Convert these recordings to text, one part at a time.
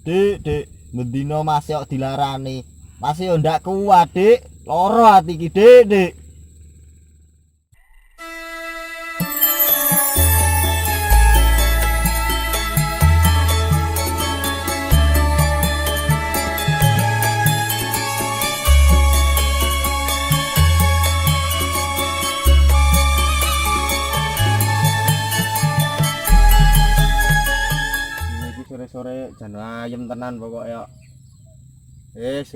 Dik, mendino Mas kok dilarani. Mas yo ndak kuat, Dik. Loro ati iki, Dik. Sore jan ayem tenan pokoknya. Wis.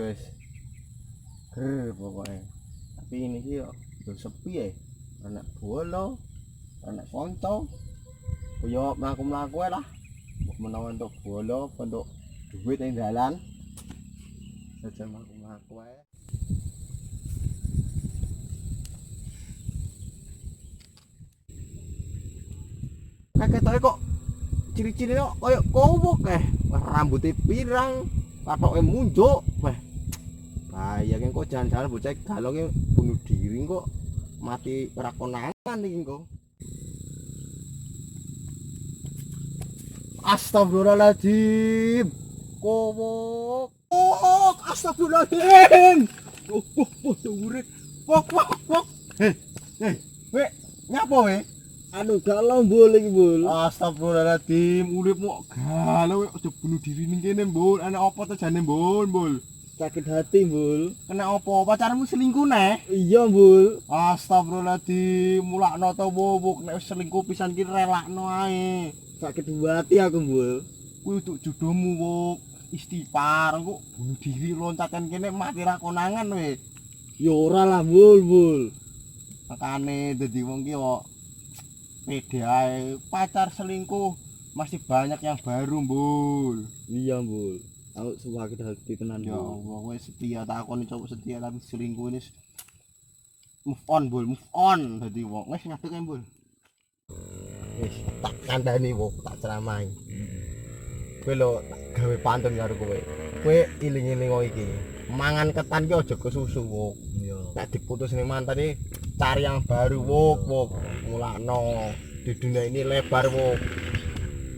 Pokoknya. Tapi ini sih yo sepi ya. Anak bola, anak konco. Yo mlaku-mlaku lah. Menawa untuk bola, untuk duit ning dalan. Saja mlaku-mlaku ae. Ketoke kok ciri-ciri koyo kowok rambutnya pirang, patoke munjuk. Bahaya kan kok jalan-jalan bocah galonge bunuh diri kok mati ora konangan iki kok. Astagfirullahaladzim. Kowok. Astagfirullahaladzim. Urip. Wok. Wek, nyapa we? Anu galau mbul iki mbul. Astagfirullahaladzim, uripmu galau aja bunuh diri ning kene mbul. Ana apa to jane mbul? Sakit hati mbul. Kena apa? Pacarmu selingkuh neh? Iya mbul. Astagfirullahaladzim, mulakno to wuk nek selingkuh pisan ki relakno ae. Sakit hati aku mbul. Kuwi untuk jodohmu wuk. Istighfar kok bunuh diri loncatan kene mati ra konangan we. Ya ora lah mbul. Makane dadi wong ki kok pede ae, pacar selingkuh masih banyak yang baru mbul. Iya mbul, aku sakit hati tenan. Ya Allah, kowe setia takoni cowok setia tapi selingkuh ini move on dadi wong wis ngadeg ae mbul. Wis tak kandhani wong tak ceramahi. Kowe lho gawe pantun karo kowe. Kowe iling-iling kok iki. Mangan ketan ki aja kesusu wong. Iya. Nek diputus ning mantane cari yang baru wok mulakno di dunia ini lebar wok.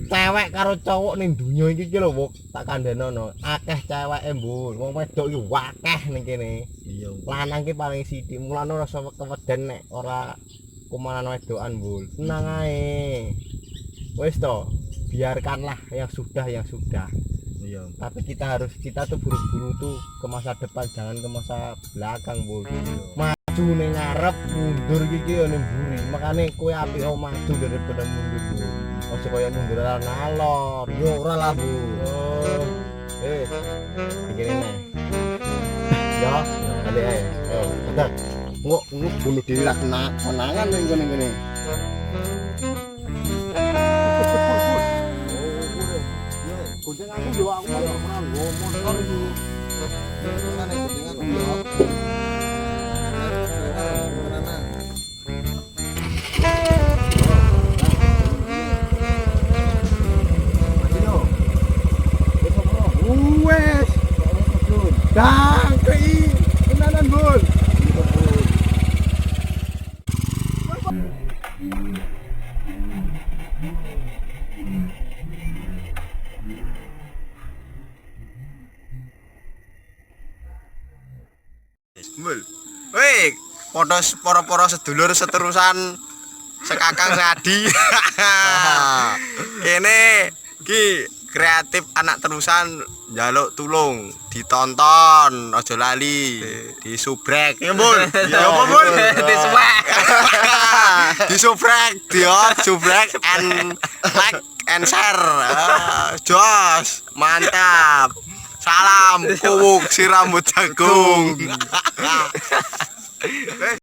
Cewek karo cowok ning dunia iki lho wok tak kandhanono akeh ceweke mbul wong wedok iki akeh ning kene. Iya lanang ki paling sithik mulane rasa keweden nek ora kumanan wedokan mbul. Tenang ae wis to biarkanlah yang sudah. Iya. Tapi kita tuh buru-buru tuh ke masa depan jangan ke masa belakang mbul. Maju ning ngarep mundur iki yo ning mburi. Makane kowe apik maju daripada mundur. Ojo koyo mundur alon-alon. Yo ora lah, Bu. Pikirin nih. Yo, kali ae. Yo, tetek. Ngok bunuh diri lah kena konangan ning kene. Kucing aku yo aku ora ngomong iki. Makane kucing aku yo. Dangkei, tenanan bul. Bul, wih, podos poro-poro sedulur seterusan sekakang seadi. Kene, ki. Kreatif anak terusan njaluk tulung ditonton aja lali disubrek ya mbul ya apa mbul disubrek and like and share jos mantap salam kuwuk si rambut jagung.